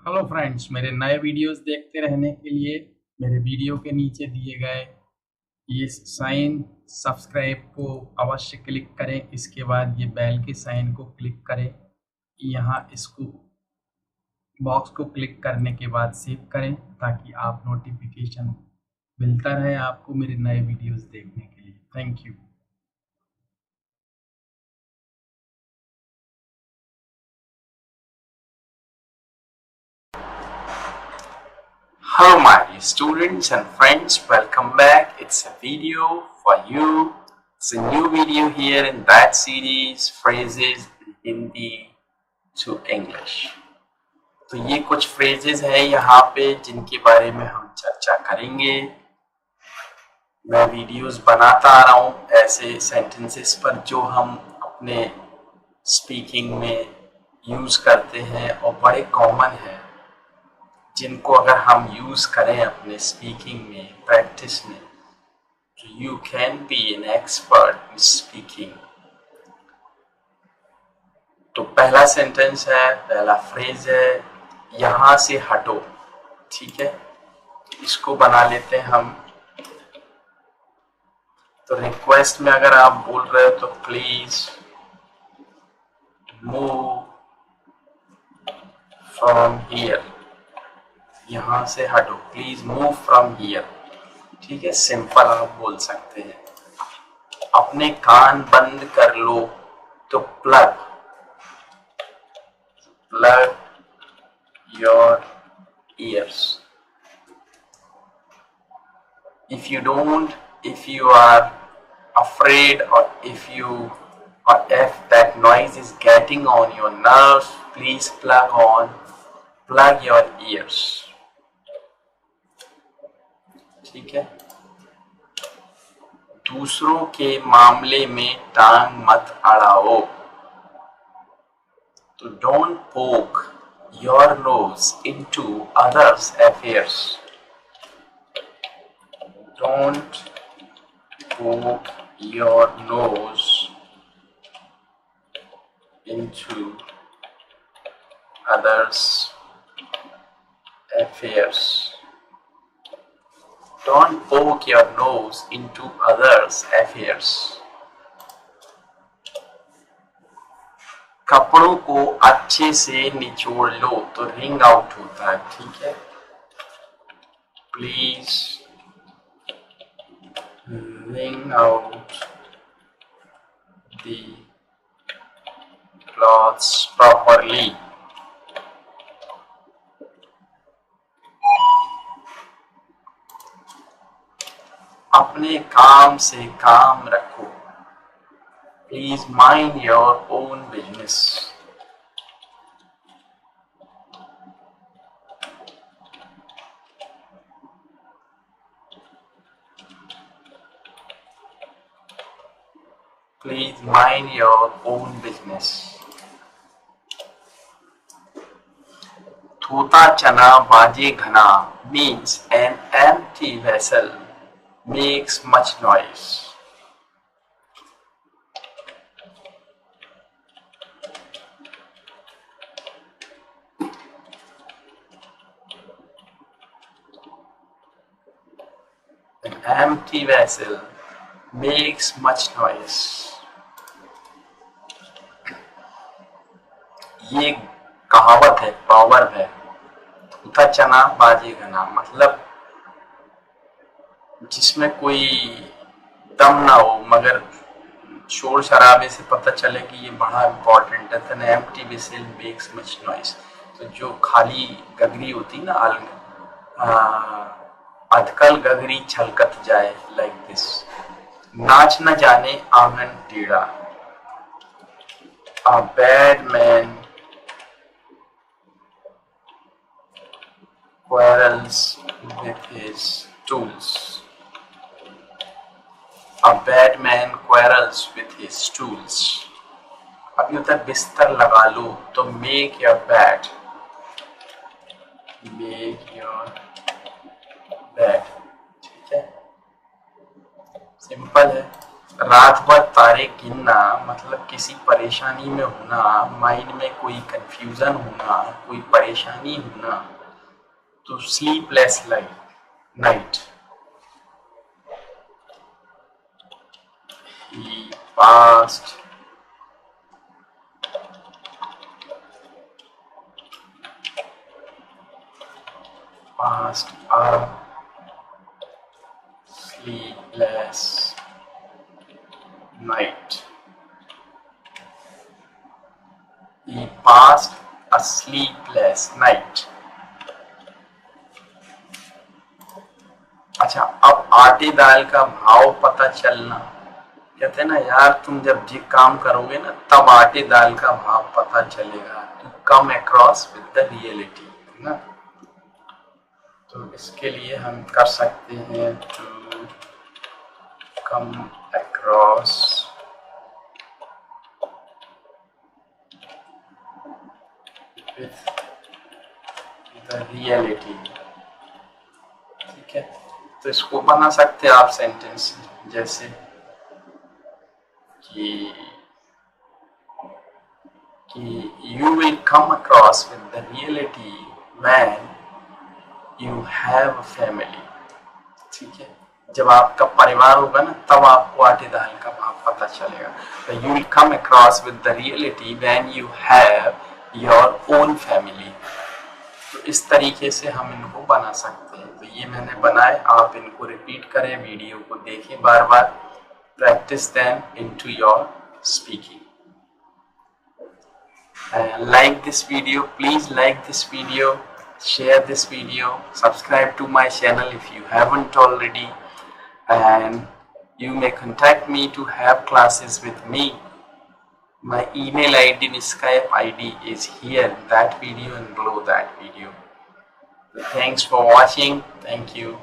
Hello friends, मेरे नए videos देखते रहने के लिए मेरे वीडियो के नीचे दिए गए ये साइन सब्सक्राइब को अवश्य क्लिक करें। इसके बाद ये बेल के साइन को क्लिक करें। यहाँ इसको बॉक्स को क्लिक करने के बाद सेव करें ताकि आप नोटिफिकेशन मिलता रहे आपको मेरे नए वीडियोस देखने के लिए। Thank you. Hello my dear students and friends, welcome back. It's a video for you. It's a new video here in that series, phrases in Hindi to English. तो ये कुछ phrases हैं यहाँ पे जिनके बारे में हम चर्चा करेंगे। मैं वीडियोस बनाता आ रहा हूँ ऐसे sentences पर जो हम अपने speaking में यूज करते हैं और बड़े कॉमन हैं, जिनको अगर हम यूज करें अपने स्पीकिंग में, प्रैक्टिस में, तो you can be an expert in speaking. तो पहला सेंटेंस है, पहला फ्रेज है, यहां से हटो। ठीक है, इसको बना लेते हैं हम। तो रिक्वेस्ट में अगर आप बोल रहे हो तो प्लीज मूव फ्रॉम हियर, यहां से हटो, प्लीज मूव फ्रॉम हियर। ठीक है, सिंपल आप बोल सकते हैं। अपने कान बंद कर लो तो plug your ears. if you are afraid, or if that noise is getting on your nerves, please plug your ears। ठीक है, दूसरों के मामले में टांग मत अड़ाओ। तो don't poke your nose into others' affairs। Don't poke your nose into others' affairs। Don't poke your nose into others' affairs। कपड़ों को अच्छे से निचोड़ लो तो रिंग आउट होता है। ठीक है, please wring out the clothes properly। अपने काम से काम रखो। Please mind your own business. Please mind your own business। थोता चना बाजे घना means an empty vessel makes much noise। An empty vessel makes much noise। ये कहावत है, पावर है। थोथा चना बाजे घना मतलब जिसमें कोई दम ना हो, मगर शोर शराबे से पता चले कि ये बड़ा इम्पोर्टेंट है। तो empty vessel makes much noise. तो जो खाली गगरी होती ना, अधकल गगरी छलकत जाए, लाइक दिस। नाच न जाने आंगन टेढ़ा। A bad man quarrels with his tools। A bad man quarrels with his tools। अभी होता है बिस्तर लगा लो, तो make your bed। ठीक है, सिंपल है। रात भर तारे गिनना मतलब किसी परेशानी में होना, माइंड में कोई कंफ्यूजन होना, कोई परेशानी होना, तो sleepless night. He passed a sleepless night. He passed a sleepless night. अच्छा, अब आटे दाल का भाव पता चलना, कहते हैं ना यार तुम जब ये काम करोगे ना तब आटे दाल का भाव पता चलेगा, to come across with the reality, है ना। तो इसके लिए हम कर सकते हैं to come across with the reality. ठीक है, तो इसको बना सकते हैं आप सेंटेंस जैसे कि you will come across with the reality when you have a family। ठीक है, जब आपका परिवार होगा ना तब आपको आटे दाल का भाव पता चलेगा। तो you will come across with the reality when you have your own family। तो इस तरीके से हम इनको बना सकते हैं। तो ये मैंने बनाए, आप इनको रिपीट करें, वीडियो को देखें बार बार, practice them into your speaking। Like this video, please like this video, share this video, subscribe to my channel if you haven't already, and you may contact me to have classes with me. My email ID and Skype ID is here in that video and below that video. Thanks for watching. Thank you.